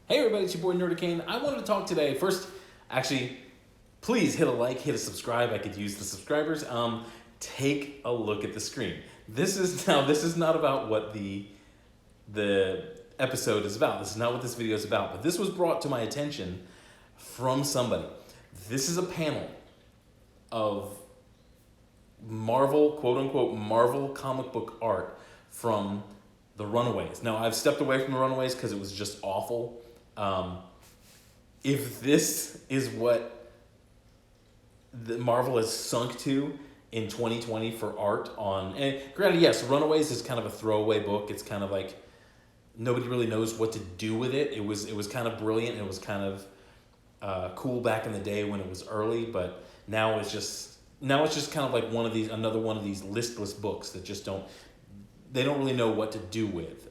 Hey everybody, it's your boy Nerdicane. I wanted to talk today. First, actually, please hit a like, hit a subscribe. I could use the subscribers. Take a look at the screen. This is not about what the episode is about. This is not what this video is about. But this was brought to my attention from somebody. This is a panel of Marvel, quote unquote, Marvel comic book art from the Runaways. Now, I've stepped away from the Runaways because it was just awful. If this is what the Marvel has sunk to in 2020 for art on, and granted, yes, Runaways is kind of a throwaway book. It's kind of like nobody really knows what to do with it. It was kind of brilliant. It was kind of cool back in the day when it was early, but now it's just kind of like another one of these listless books that just don't really know what to do with.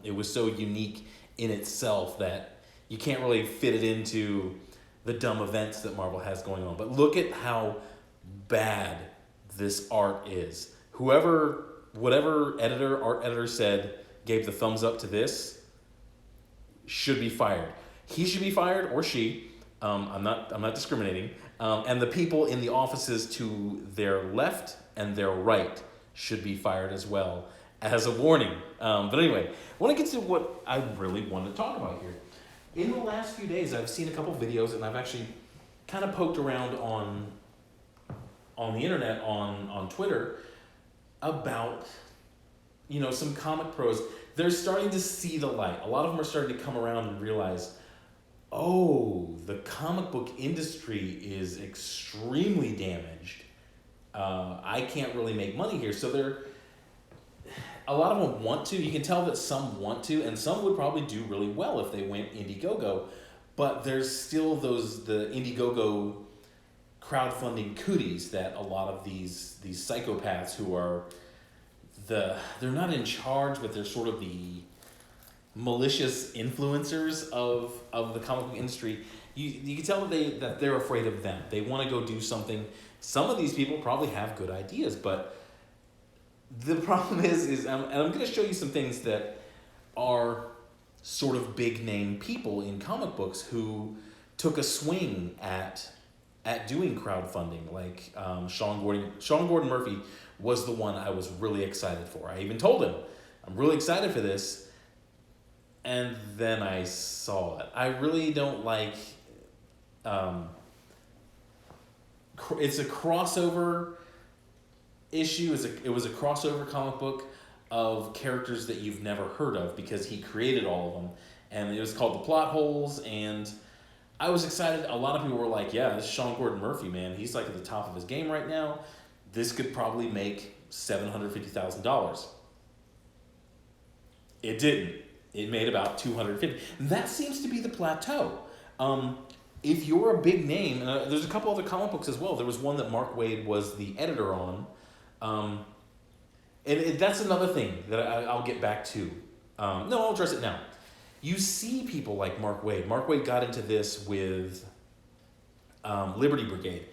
It was so unique in itself that you can't really fit it into the dumb events that Marvel has going on. But look at how bad this art is. Whatever art editor said gave the thumbs up to this should be fired. He should be fired, or she. I'm not discriminating. And the people in the offices to their left and their right should be fired as well, as a warning. But anyway, I want to get to what I really wanted to talk about here. In the last few days, I've seen a couple videos, and I've actually kind of poked around on the internet, on Twitter, about, some comic pros. They're starting to see the light. A lot of them are starting to come around and realize, oh, the comic book industry is extremely damaged. I can't really make money here. So a lot of them want to. You can tell that some want to, and some would probably do really well if they went Indiegogo. But there's still the Indiegogo crowdfunding cooties that a lot of these psychopaths who are they're not in charge, but they're sort of the malicious influencers of the comic book industry. You can tell that they're afraid of them. They want to go do something. Some of these people probably have good ideas, but the problem is I'm going to show you some things that are sort of big name people in comic books who took a swing at doing crowdfunding. Like Sean Gordon Murphy was the one I was really excited for. I even told him, I'm really excited for this. And then I saw it. I really don't like, it's a crossover issue. It was a crossover comic book of characters that you've never heard of because he created all of them, and it was called The Plot Holes. And I was excited. A lot of people were like, yeah, this is Sean Gordon Murphy, man, he's like at the top of his game right now. This could probably make $750,000. It didn't. It made about $250,000. That seems to be the plateau. If you're a big name, there's a couple other comic books as well. There was one that Mark Waid was the editor on. And that's another thing that I'll get back to. No, I'll address it now. You see people like Mark Waid. Mark Waid got into this with Liberty Brigade.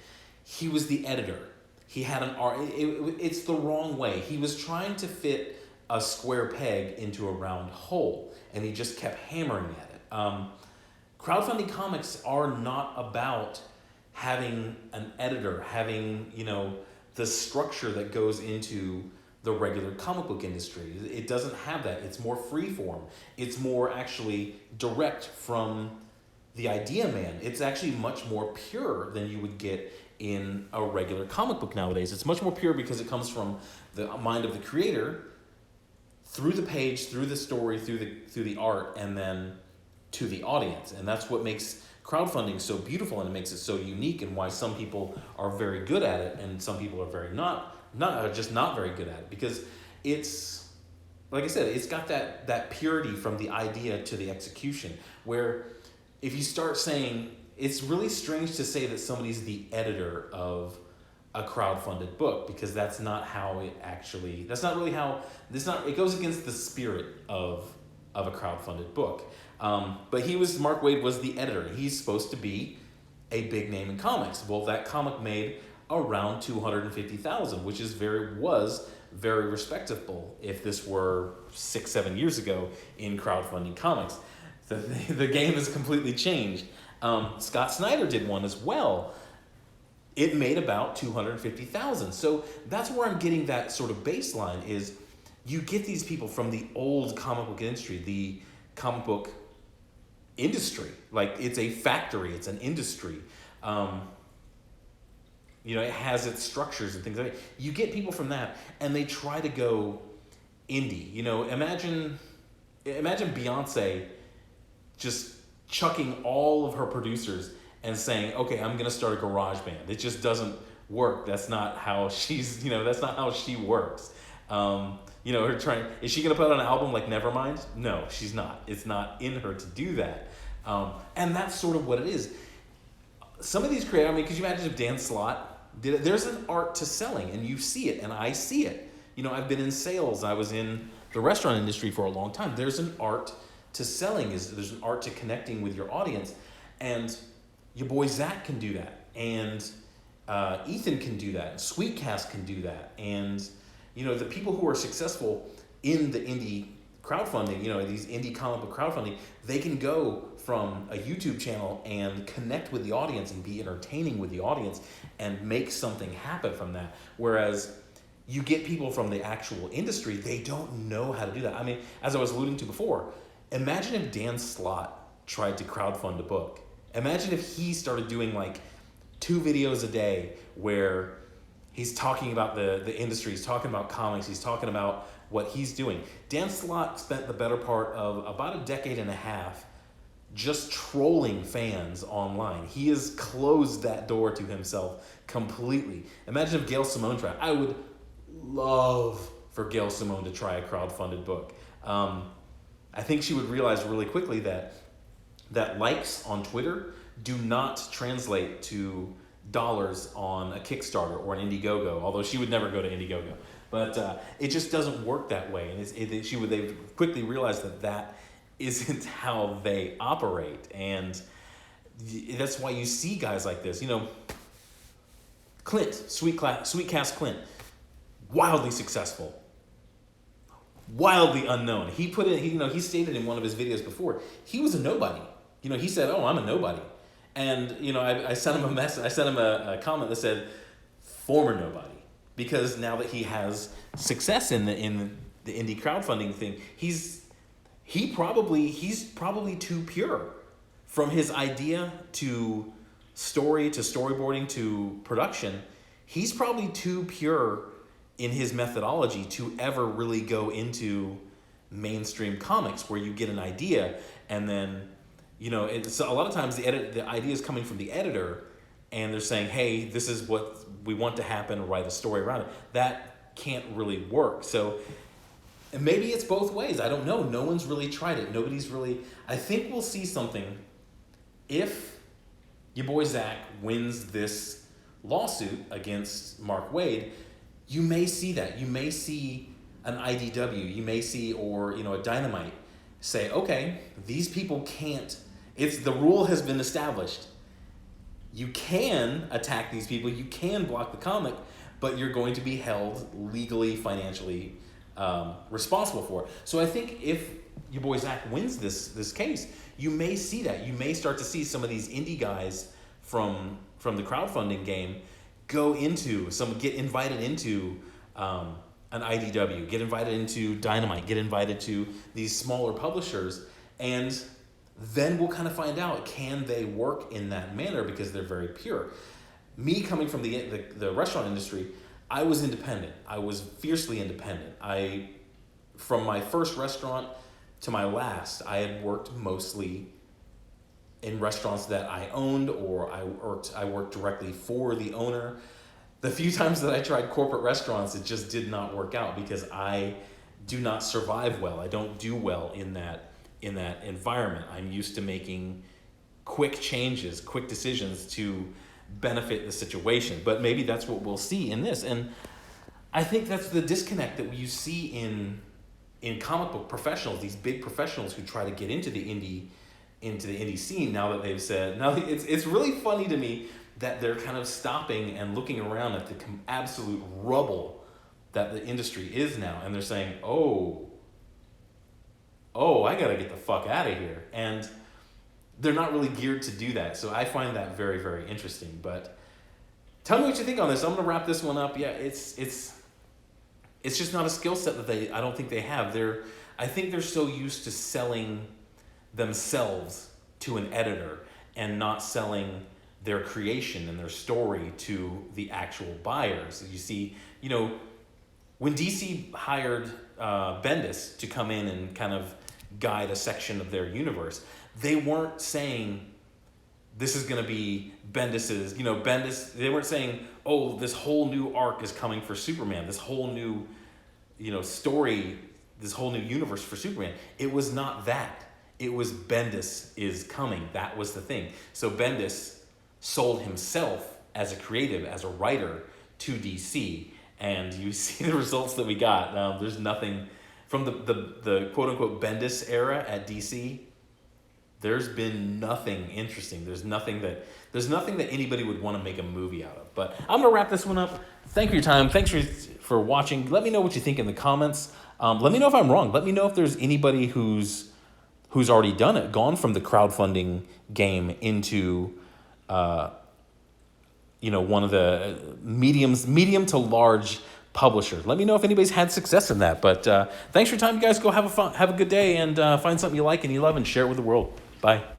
He was the editor. He had an art. It's the wrong way. He was trying to fit a square peg into a round hole, and he just kept hammering at it. Crowdfunding comics are not about having an editor, having, the structure that goes into the regular comic book industry. It doesn't have that. It's more freeform. It's more actually direct from the idea man. It's actually much more pure than you would get in a regular comic book nowadays. It's much more pure because it comes from the mind of the creator through the page, through the story, through the art, and then to the audience. And that's what makes crowdfunding so beautiful, and it makes it so unique, and why some people are very good at it and some people are not very good at it, because it's, like I said, it's got that purity from the idea to the execution, where if you start saying, it's really strange to say that somebody's the editor of a crowdfunded book, because that's not how it actually, it goes against the spirit of a crowdfunded book. But Mark Waid was the editor. He's supposed to be a big name in comics. Well, that comic made around $250,000, which was very respectable if this were 6-7 years ago in crowdfunding comics. The game has completely changed. Scott Snyder did one as well. It made about 250,000. So that's where I'm getting that sort of baseline is you get these people from the old comic book industry, the comic book industry. Like it's a factory, it's an industry. It has its structures and things like that. You get people from that and they try to go indie. Imagine Beyonce just chucking all of her producers and saying, okay, I'm going to start a garage band. It just doesn't work. That's not how that's not how she works. Is she going to put out an album like Nevermind? No, she's not. It's not in her to do that. And that's sort of what it is. Some of these creators, could you imagine if Dan Slott did it? There's an art to selling and you see it and I see it. I've been in sales. I was in the restaurant industry for a long time. There's an art to selling. There's an art to connecting with your audience. And your boy Zach can do that. And Ethan can do that. And Sweetcast can do that. And, the people who are successful in the indie crowdfunding, these indie comic book crowdfunding, they can go from a YouTube channel and connect with the audience and be entertaining with the audience and make something happen from that. Whereas you get people from the actual industry, they don't know how to do that. As I was alluding to before, imagine if Dan Slott tried to crowdfund a book. Imagine if he started doing like 2 videos a day where he's talking about the industry, he's talking about comics, he's talking about what he's doing. Dan Slott spent the better part of about a decade and a half just trolling fans online. He has closed that door to himself completely. Imagine if Gail Simone tried. I would love for Gail Simone to try a crowdfunded book. I think she would realize really quickly that likes on Twitter do not translate to dollars on a Kickstarter or an Indiegogo, although she would never go to Indiegogo. But it just doesn't work that way. And they quickly realized that isn't how they operate. And that's why you see guys like this. Clint, Sweetcast Clint, wildly successful, wildly unknown. He stated in one of his videos before, he was a nobody. He said, "Oh, I'm a nobody." And, I sent him a message. I sent him a comment that said, "Former nobody," because now that he has success in the indie crowdfunding thing, he's probably too pure from his idea to story to storyboarding to production. He's probably too pure in his methodology to ever really go into mainstream comics where you get an idea and then it's a lot of times the idea is coming from the editor and they're saying, hey, this is what we want to happen, write a story around it. That can't really work. So maybe it's both ways. I don't know. No one's really tried it. I think we'll see something if your boy Zach wins this lawsuit against Mark Waid. You may see that. You may see an IDW. You may see, a Dynamite say, okay, these people can't. The rule has been established. You can attack these people. You can block the comic, but you're going to be held legally, financially responsible for it. So I think if your boy Zach wins this case, you may see that. You may start to see some of these indie guys from the crowdfunding game get invited into an IDW, get invited into Dynamite, get invited to these smaller publishers, and then we'll kind of find out, can they work in that manner because they're very pure. Me coming from the restaurant industry, I was independent. I was fiercely independent. From my first restaurant to my last, I had worked mostly in restaurants that I owned, or I worked directly for the owner. The few times that I tried corporate restaurants, it just did not work out because I do not survive well. I don't do well in that environment. I'm used to making quick changes, quick decisions to benefit the situation. But maybe that's what we'll see in this. And I think that's the disconnect that you see in comic book professionals, these big professionals who try to get into the indie scene now that they've said. Now it's really funny to me that they're kind of stopping and looking around at the absolute rubble that the industry is now, and they're saying, oh, oh, I gotta get the fuck out of here. And they're not really geared to do that. So I find that very, very interesting. But tell me what you think on this. I'm gonna wrap this one up. Yeah, it's just not a skill set that I don't think they have. I think they're so used to selling themselves to an editor and not selling their creation and their story to the actual buyers. You see, when DC hired Bendis to come in and kind of guide a section of their universe, they weren't saying this is going to be Bendis's, they weren't saying, oh, this whole new arc is coming for Superman, this whole new, story, this whole new universe for Superman. It was not that. It was Bendis is coming. That was the thing. So Bendis sold himself as a creative, as a writer to DC, and you see the results that we got. There's nothing from the quote unquote Bendis era at DC. There's been nothing interesting. There's nothing that anybody would want to make a movie out of. But I'm gonna wrap this one up. Thank you for your time. Thanks for watching. Let me know what you think in the comments. Let me know if I'm wrong. Let me know if there's anybody who's already done it, gone from the crowdfunding game into one of the medium to large publisher. Let me know if anybody's had success in that. But thanks for your time, you guys. Go have a good day and find something you like and you love and share it with the world. Bye.